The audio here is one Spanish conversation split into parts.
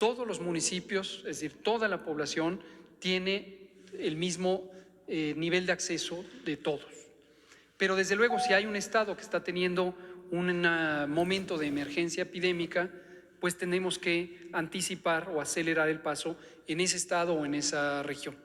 todos los municipios, es decir, toda la población tiene el mismo nivel de acceso de todos. Pero desde luego, si hay un estado que está teniendo un momento de emergencia epidémica, pues tenemos que anticipar o acelerar el paso en ese estado o en esa región.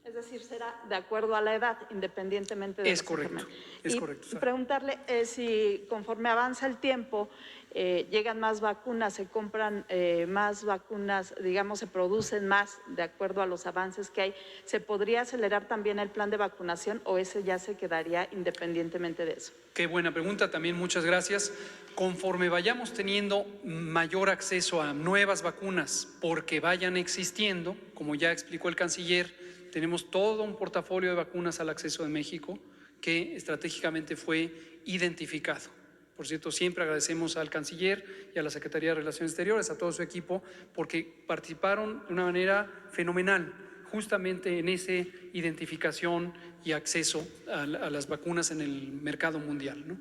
Es decir, será de acuerdo a la edad, independientemente de Es los correcto, enfermedades. es Y correcto, Sara. preguntarle si conforme avanza el tiempo, llegan más vacunas, se compran más vacunas, digamos, se producen más de acuerdo a los avances que hay, ¿se podría acelerar también el plan de vacunación o ese ya se quedaría independientemente de eso? Qué buena pregunta, también muchas gracias. Conforme vayamos teniendo mayor acceso a nuevas vacunas porque vayan existiendo, como ya explicó el canciller, tenemos todo un portafolio de vacunas al acceso de México que estratégicamente fue identificado. Por cierto, siempre agradecemos al canciller y a la Secretaría de Relaciones Exteriores, a todo su equipo, porque participaron de una manera fenomenal justamente en esa identificación y acceso a las vacunas en el mercado mundial, ¿no?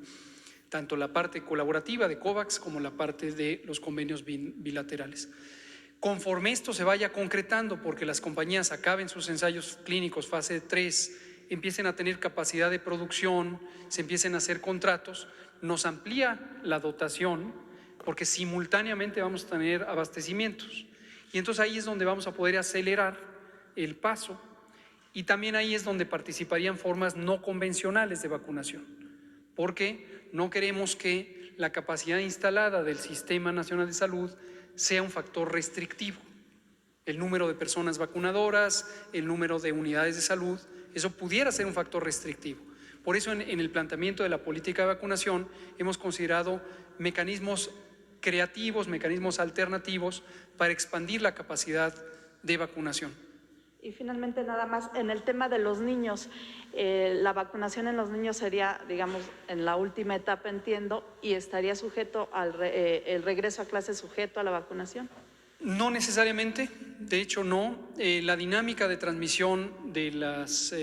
Tanto la parte colaborativa de COVAX como la parte de los convenios bilaterales. Conforme esto se vaya concretando, porque las compañías acaben sus ensayos clínicos fase 3, empiecen a tener capacidad de producción, se empiecen a hacer contratos, nos amplía la dotación, porque simultáneamente vamos a tener abastecimientos. Y entonces ahí es donde vamos a poder acelerar el paso, y también ahí es donde participarían formas no convencionales de vacunación, porque no queremos que la capacidad instalada del Sistema Nacional de Salud sea un factor restrictivo. El número de personas vacunadoras, el número de unidades de salud, eso pudiera ser un factor restrictivo. Por eso en el planteamiento de la política de vacunación hemos considerado mecanismos creativos, mecanismos alternativos para expandir la capacidad de vacunación. Y finalmente, nada más, en el tema de los niños, la vacunación en los niños sería, digamos, en la última etapa, entiendo, y estaría sujeto el regreso a clase sujeto a la vacunación. No necesariamente, de hecho no. La dinámica de transmisión de las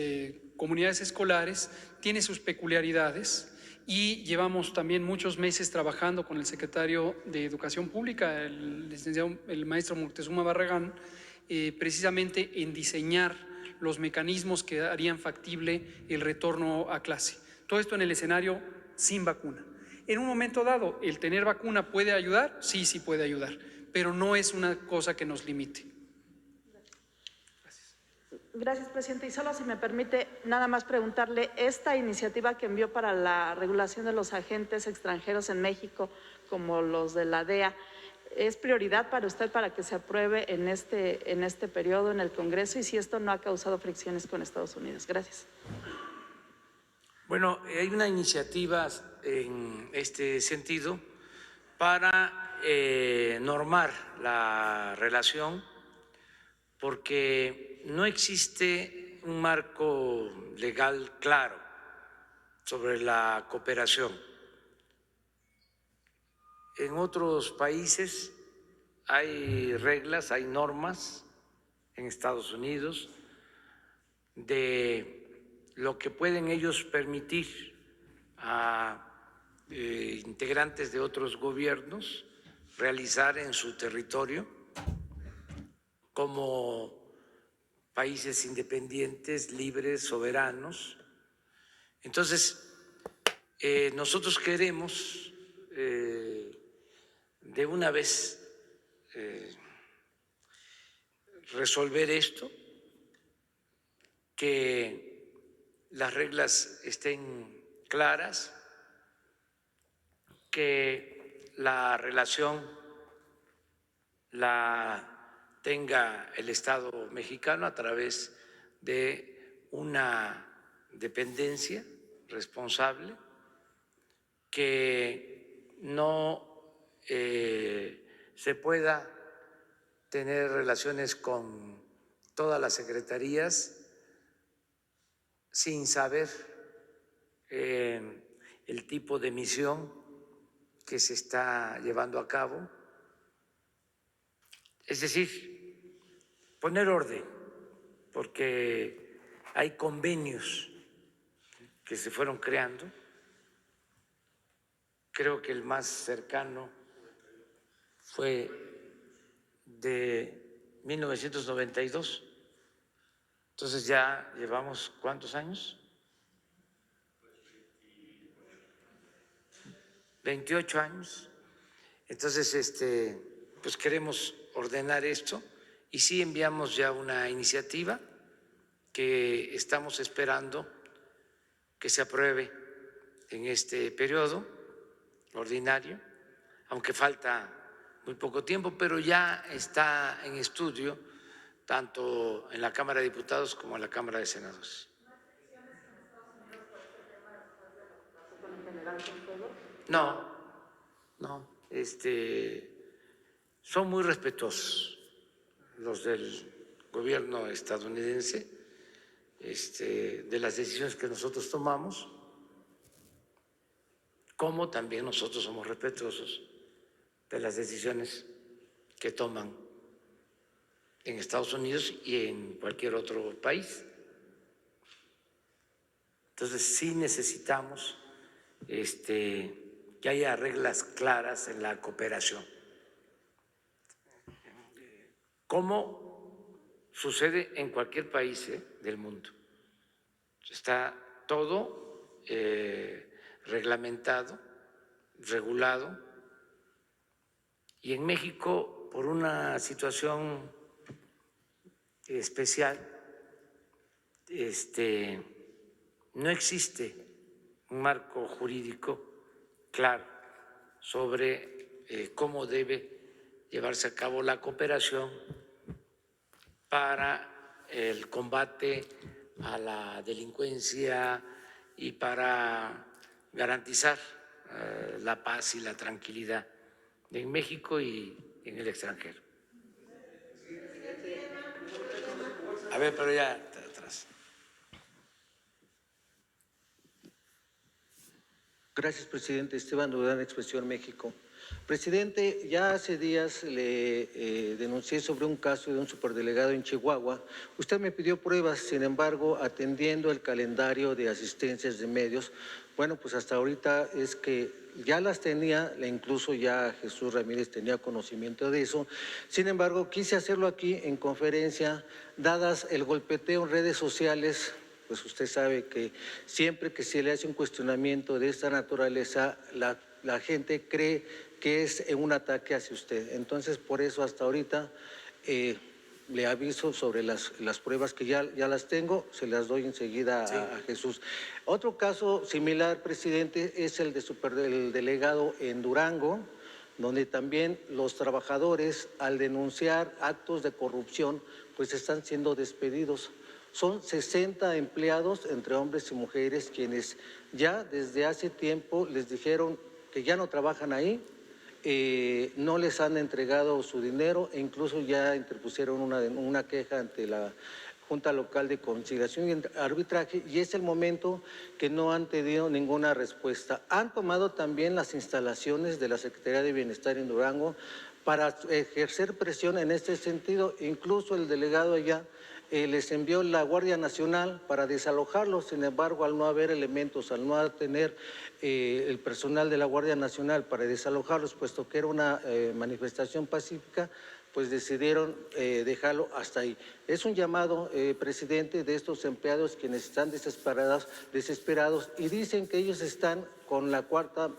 comunidades escolares tiene sus peculiaridades y llevamos también muchos meses trabajando con el secretario de Educación Pública, el maestro Moctezuma Barragán, precisamente en diseñar los mecanismos que harían factible el retorno a clase. Todo esto en el escenario sin vacuna. En un momento dado, ¿el tener vacuna puede ayudar? Sí, sí puede ayudar, pero no es una cosa que nos limite. Gracias, presidente. Y solo si me permite nada más preguntarle, esta iniciativa que envió para la regulación de los agentes extranjeros en México, como los de la DEA, ¿es prioridad para usted para que se apruebe en este periodo en el Congreso? Y si esto no ha causado fricciones con Estados Unidos. Gracias. Bueno, hay una iniciativa en este sentido para normar la relación, porque no existe un marco legal claro sobre la cooperación. En otros países hay reglas, hay normas, en Estados Unidos, de lo que pueden ellos permitir a integrantes de otros gobiernos realizar en su territorio como países independientes, libres, soberanos. Entonces, nosotros queremos de una vez resolver esto, que las reglas estén claras, que la relación la tenga el Estado mexicano a través de una dependencia responsable, que no se pueda tener relaciones con todas las secretarías sin saber el tipo de misión que se está llevando a cabo. Es decir, poner orden, porque hay convenios que se fueron creando. Creo que el más cercano fue de 1992. Entonces ya llevamos ¿cuántos años? 28 años. Entonces, pues queremos ordenar esto y sí enviamos ya una iniciativa que estamos esperando que se apruebe en este periodo ordinario, aunque falta muy poco tiempo, pero ya está en estudio tanto en la Cámara de Diputados como en la Cámara de Senadores. No, no, son muy respetuosos los del gobierno estadounidense de las decisiones que nosotros tomamos, como también nosotros somos respetuosos de las decisiones que toman en Estados Unidos y en cualquier otro país. Entonces sí necesitamos que haya reglas claras en la cooperación, como sucede en cualquier país del mundo. Está todo reglamentado, regulado, y en México, por una situación especial, no existe un marco jurídico claro sobre cómo debe llevarse a cabo la cooperación para el combate a la delincuencia y para garantizar la paz y la tranquilidad en México y en el extranjero. A ver, pero ya atrás. Gracias, presidente. Esteban Durán, Expresión México. Presidente, ya hace días le denuncié sobre un caso de un superdelegado en Chihuahua. Usted me pidió pruebas, sin embargo, atendiendo el calendario de asistencias de medios, bueno, pues hasta ahorita es que ya las tenía, incluso ya Jesús Ramírez tenía conocimiento de eso. Sin embargo, quise hacerlo aquí en conferencia, dadas el golpeteo en redes sociales. Pues usted sabe que siempre que se le hace un cuestionamiento de esta naturaleza, la gente cree que es un ataque hacia usted. Entonces, por eso hasta ahorita le aviso sobre las pruebas que ya las tengo, se las doy enseguida a Jesús. Otro caso similar, presidente, es el del delegado en Durango, donde también los trabajadores, al denunciar actos de corrupción, pues están siendo despedidos. Son 60 empleados, entre hombres y mujeres, quienes ya desde hace tiempo les dijeron que ya no trabajan ahí, no les han entregado su dinero e incluso ya interpusieron una queja ante la Junta Local de Conciliación y Arbitraje, y es el momento que no han tenido ninguna respuesta. Han tomado también las instalaciones de la Secretaría de Bienestar en Durango para ejercer presión en este sentido. Incluso el delegado allá les envió la Guardia Nacional para desalojarlos. Sin embargo, al no haber elementos, al no tener el personal de la Guardia Nacional para desalojarlos, puesto que era una manifestación pacífica, pues decidieron dejarlo hasta ahí. Es un llamado, presidente, de estos empleados quienes están desesperados y dicen que ellos están con la Cuarta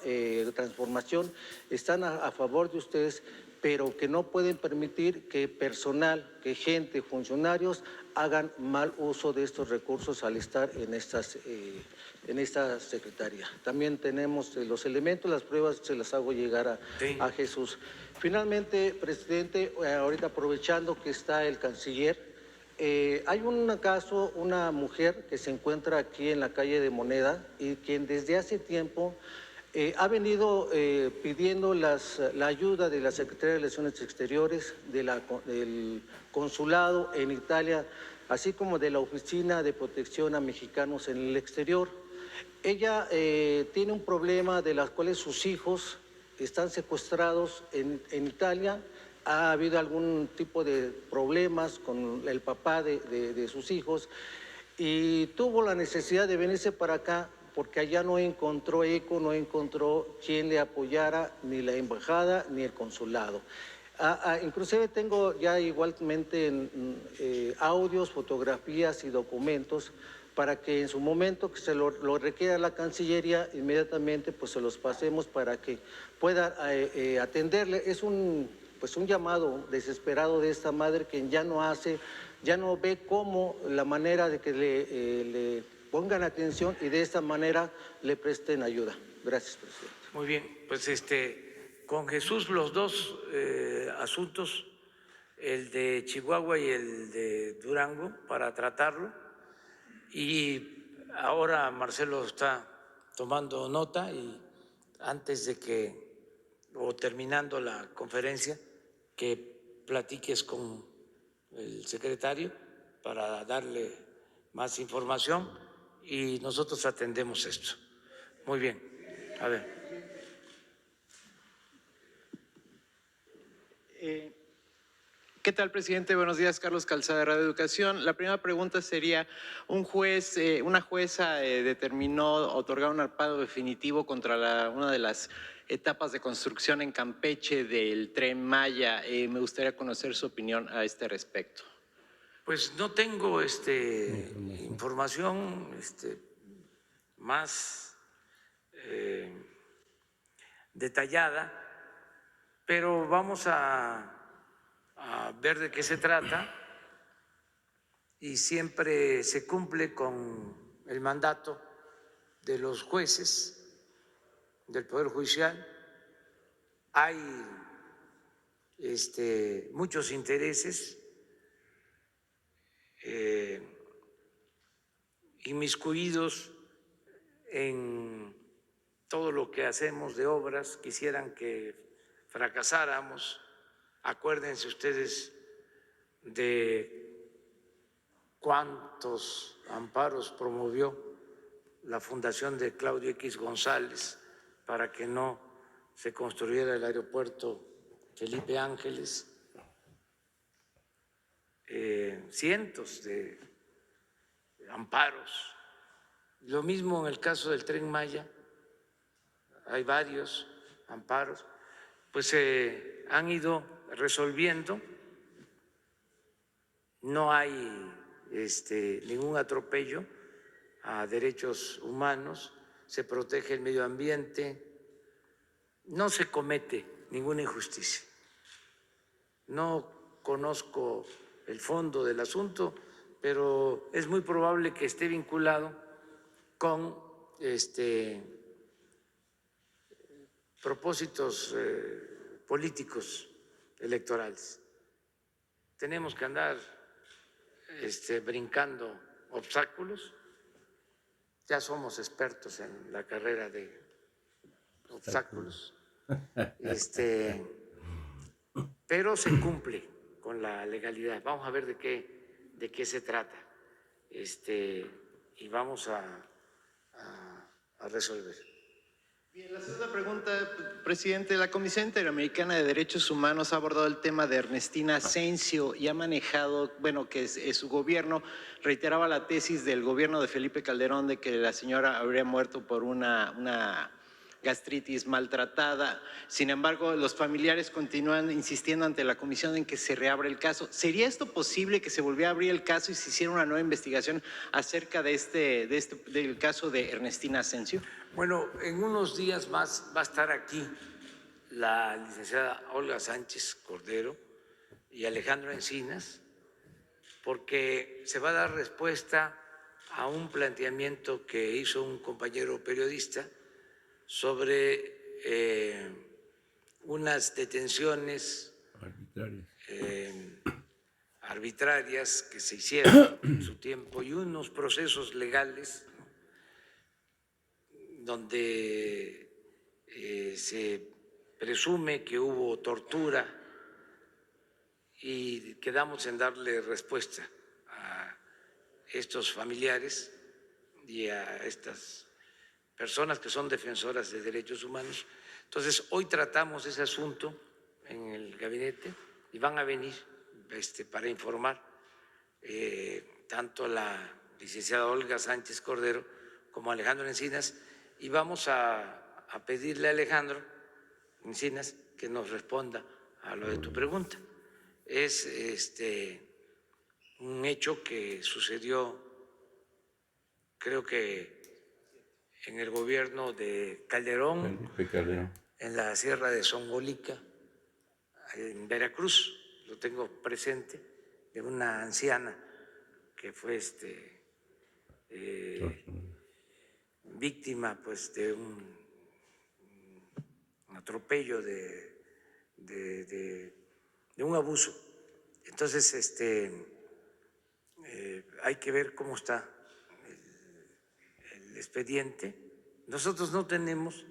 Transformación, están a favor de ustedes, pero que no pueden permitir que personal, que gente, funcionarios hagan mal uso de estos recursos al estar en esta secretaría. También tenemos los elementos, las pruebas se las hago llegar a Jesús. Finalmente, presidente, ahorita aprovechando que está el canciller, hay un caso, una mujer que se encuentra aquí en la calle de Moneda y quien desde hace tiempo ha venido pidiendo la ayuda de la Secretaría de Relaciones Exteriores, del Consulado en Italia, así como de la Oficina de Protección a Mexicanos en el Exterior. Ella tiene un problema de las cuales sus hijos están secuestrados en Italia. Ha habido algún tipo de problemas con el papá de sus hijos y tuvo la necesidad de venirse para acá porque allá no encontró eco, no encontró quien le apoyara, ni la embajada ni el consulado. Inclusive tengo ya igualmente audios, fotografías y documentos para que en su momento que se lo requiera la Cancillería, inmediatamente pues se los pasemos para que pueda atenderle. Es pues un llamado desesperado de esta madre que ya no ve cómo la manera de que le pongan atención y de esta manera le presten ayuda. Gracias, presidente. Muy bien, pues con Jesús los dos asuntos, el de Chihuahua y el de Durango, para tratarlo. Y ahora Marcelo está tomando nota y antes de que, o terminando la conferencia, que platiques con el secretario para darle más información y nosotros atendemos esto. Muy bien, a ver. ¿Qué tal, presidente? Buenos días, Carlos Calzada, Radio Educación. La primera pregunta sería, una jueza determinó otorgar un amparo definitivo contra una de las etapas de construcción en Campeche del Tren Maya. Me gustaría conocer su opinión a este respecto. Pues no tengo información más detallada, pero vamos a ver de qué se trata y siempre se cumple con el mandato de los jueces del Poder Judicial. Hay muchos intereses inmiscuidos en todo lo que hacemos de obras, quisieran que fracasáramos. Acuérdense ustedes de cuántos amparos promovió la fundación de Claudio X González para que no se construyera el aeropuerto Felipe Ángeles. Cientos de amparos. Lo mismo en el caso del Tren Maya, hay varios amparos, pues se han ido resolviendo, no hay ningún atropello a derechos humanos, se protege el medio ambiente, no se comete ninguna injusticia. No conozco el fondo del asunto, pero es muy probable que esté vinculado con propósitos políticos electorales. Tenemos que andar brincando obstáculos. Ya somos expertos en la carrera de obstáculos. Pero se cumple con la legalidad. Vamos a ver de qué se trata y vamos a resolver. Bien, la segunda pregunta, presidente. La Comisión Interamericana de Derechos Humanos ha abordado el tema de Ernestina Asensio y ha manejado, que su gobierno reiteraba la tesis del gobierno de Felipe Calderón de que la señora habría muerto por una gastritis maltratada. Sin embargo, los familiares continúan insistiendo ante la comisión en que se reabra el caso. ¿Sería esto posible, que se volviera a abrir el caso y se hiciera una nueva investigación acerca del caso de Ernestina Asensio? Bueno, en unos días más va a estar aquí la licenciada Olga Sánchez Cordero y Alejandro Encinas, porque se va a dar respuesta a un planteamiento que hizo un compañero periodista sobre unas detenciones arbitrarias que se hicieron en su tiempo y unos procesos legales donde se presume que hubo tortura y quedamos en darle respuesta a estos familiares y a estas personas que son defensoras de derechos humanos. Entonces, hoy tratamos ese asunto en el gabinete y van a venir para informar tanto la licenciada Olga Sánchez Cordero como Alejandro Encinas, y vamos a pedirle a Alejandro Encinas que nos responda a lo de tu pregunta. Es un hecho que sucedió, creo que en el gobierno de Calderón, en la Sierra de Zongolica, en Veracruz, lo tengo presente, de una anciana que fue víctima pues de un atropello, de un abuso. Entonces, hay que ver cómo está el expediente. Nosotros no tenemos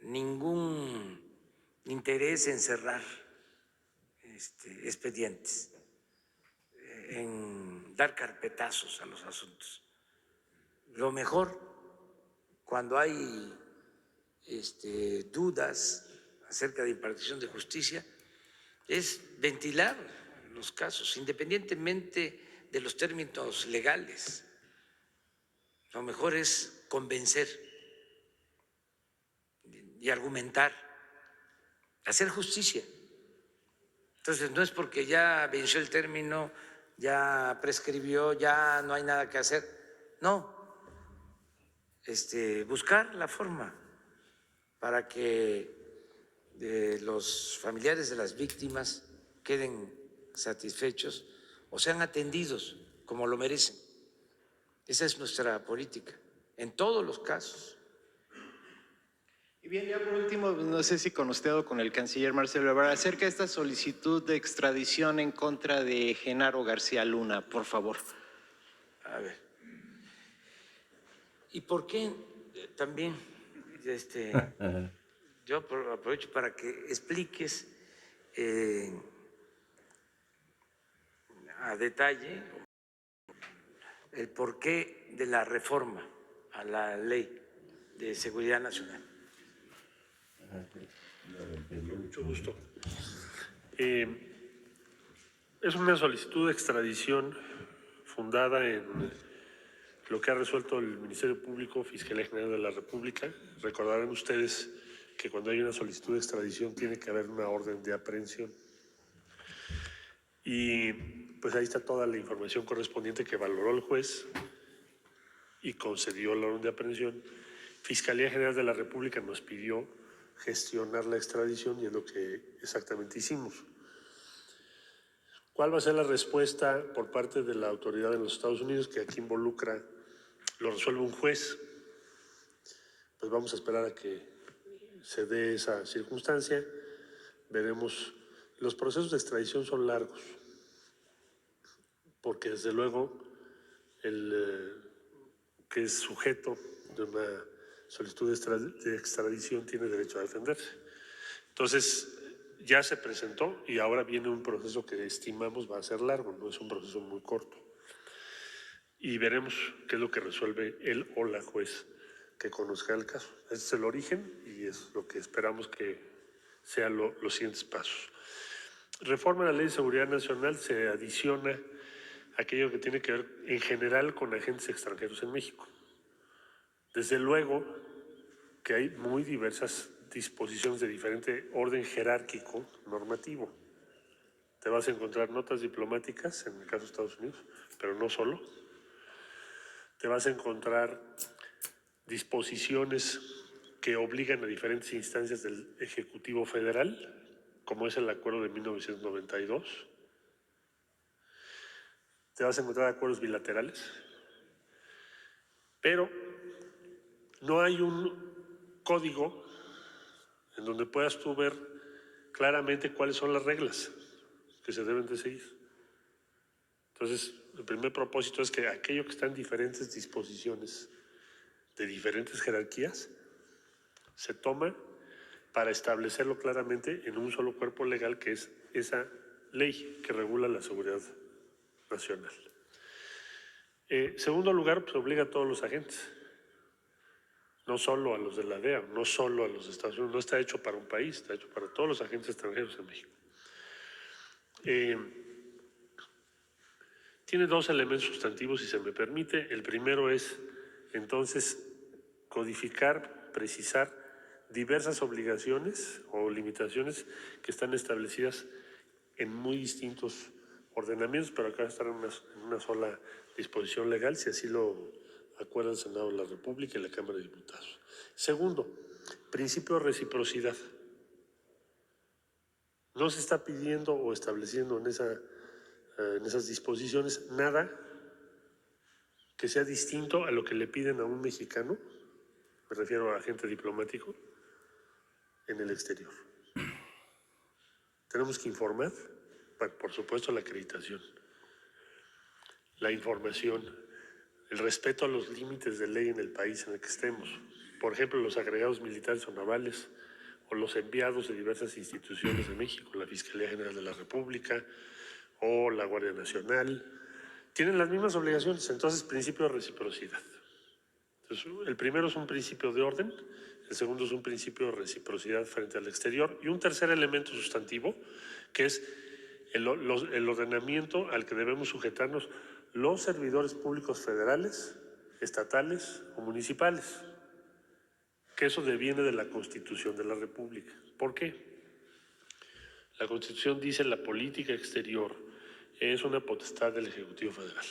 ningún interés en cerrar expedientes, en dar carpetazos a los asuntos. Lo mejor, cuando hay dudas acerca de impartición de justicia, es ventilar los casos, independientemente de los términos legales. Lo mejor es convencer y argumentar, hacer justicia. Entonces, no es porque ya venció el término, ya prescribió, ya no hay nada que hacer. No, buscar la forma para que los familiares de las víctimas queden satisfechos o sean atendidos como lo merecen. Esa es nuestra política, en todos los casos. Y bien, ya por último, no sé si con usted o con el canciller Marcelo Ebrard, acerca de esta solicitud de extradición en contra de Genaro García Luna, por favor. A ver. ¿Y por qué también yo aprovecho para que expliques a detalle el porqué de la reforma a la Ley de Seguridad Nacional? Con mucho gusto. Es una solicitud de extradición fundada en lo que ha resuelto el Ministerio Público, Fiscalía General de la República. Recordarán ustedes que cuando hay una solicitud de extradición tiene que haber una orden de aprehensión. Y pues ahí está toda la información correspondiente que valoró el juez y concedió la orden de aprehensión. Fiscalía General de la República nos pidió gestionar la extradición y es lo que exactamente hicimos. ¿Cuál va a ser la respuesta por parte de la autoridad en los Estados Unidos, que aquí involucra, lo resuelve un juez? Pues vamos a esperar a que se dé esa circunstancia. Veremos. Los procesos de extradición son largos, porque desde luego el que es sujeto de una solicitud de extradición tiene derecho a defenderse. Entonces, ya se presentó y ahora viene un proceso que estimamos va a ser largo, no es un proceso muy corto. Y veremos qué es lo que resuelve él o la juez que conozca el caso. Ese es el origen y es lo que esperamos que sean los siguientes pasos. Reforma a la Ley de Seguridad Nacional, se adiciona aquello que tiene que ver en general con agentes extranjeros en México. Desde luego que hay muy diversas disposiciones de diferente orden jerárquico normativo. Te vas a encontrar notas diplomáticas, en el caso de Estados Unidos, pero no solo. Te vas a encontrar disposiciones que obligan a diferentes instancias del Ejecutivo Federal, como es el acuerdo de 1992. Te vas a encontrar acuerdos bilaterales, pero no hay un código en donde puedas tú ver claramente cuáles son las reglas que se deben de seguir. Entonces, el primer propósito es que aquello que está en diferentes disposiciones de diferentes jerarquías se toma para establecerlo claramente en un solo cuerpo legal, que es esa ley que regula la seguridad nacional. Segundo lugar, pues obliga a todos los agentes, no solo a los de la DEA, no solo a los Estados Unidos, no está hecho para un país, está hecho para todos los agentes extranjeros en México. Tiene dos elementos sustantivos, si se me permite. El primero es, entonces, codificar, precisar diversas obligaciones o limitaciones que están establecidas en muy distintos ordenamientos, pero acá están en una sola disposición legal, si así lo acuerda el Senado de la República y la Cámara de Diputados. Segundo, principio de reciprocidad. No se está pidiendo o estableciendo en esas disposiciones nada que sea distinto a lo que le piden a un mexicano, me refiero a agente diplomático, en el exterior. Tenemos que informar, por supuesto, la acreditación, la información, el respeto a los límites de ley en el país en el que estemos. Por ejemplo, los agregados militares o navales o los enviados de diversas instituciones de México, la Fiscalía General de la República o la Guardia Nacional, tienen las mismas obligaciones. Entonces, principio de reciprocidad. Entonces, el primero es un principio de orden, el segundo es un principio de reciprocidad frente al exterior y un tercer elemento sustantivo que es el ordenamiento al que debemos sujetarnos los servidores públicos federales, estatales o municipales, que eso deviene de la Constitución de la República. ¿Por qué? La Constitución dice la política exterior es una potestad del Ejecutivo Federal.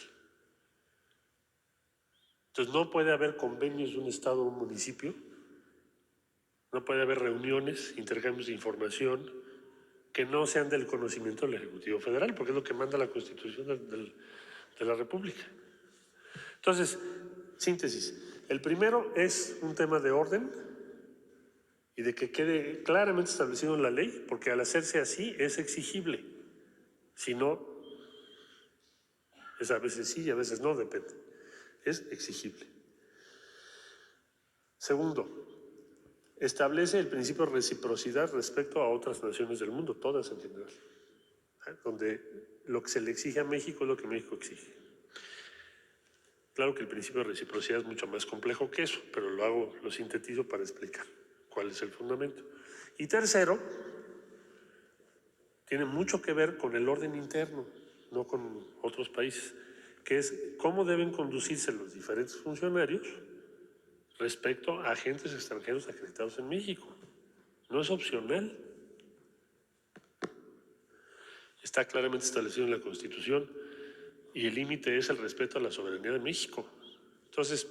Entonces no puede haber convenios de un estado o un municipio, no puede haber reuniones, intercambios de información que no sean del conocimiento del Ejecutivo Federal, porque es lo que manda la Constitución de la República. Entonces, síntesis. El primero es un tema de orden y de que quede claramente establecido en la ley, porque al hacerse así es exigible. Si no, es a veces sí y a veces no, depende. Es exigible. Segundo, establece el principio de reciprocidad respecto a otras naciones del mundo, todas en general, donde lo que se le exige a México es lo que México exige. Claro que el principio de reciprocidad es mucho más complejo que eso, pero lo sintetizo para explicar cuál es el fundamento. Y tercero, tiene mucho que ver con el orden interno, no con otros países, que es cómo deben conducirse los diferentes funcionarios respecto a agentes extranjeros acreditados en México. No es opcional. Está claramente establecido en la Constitución y el límite es el respeto a la soberanía de México. Entonces,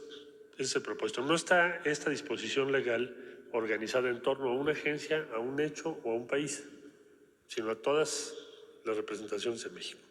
ese es el propósito. No está esta disposición legal organizada en torno a una agencia, a un hecho o a un país, sino a todas las representaciones en México.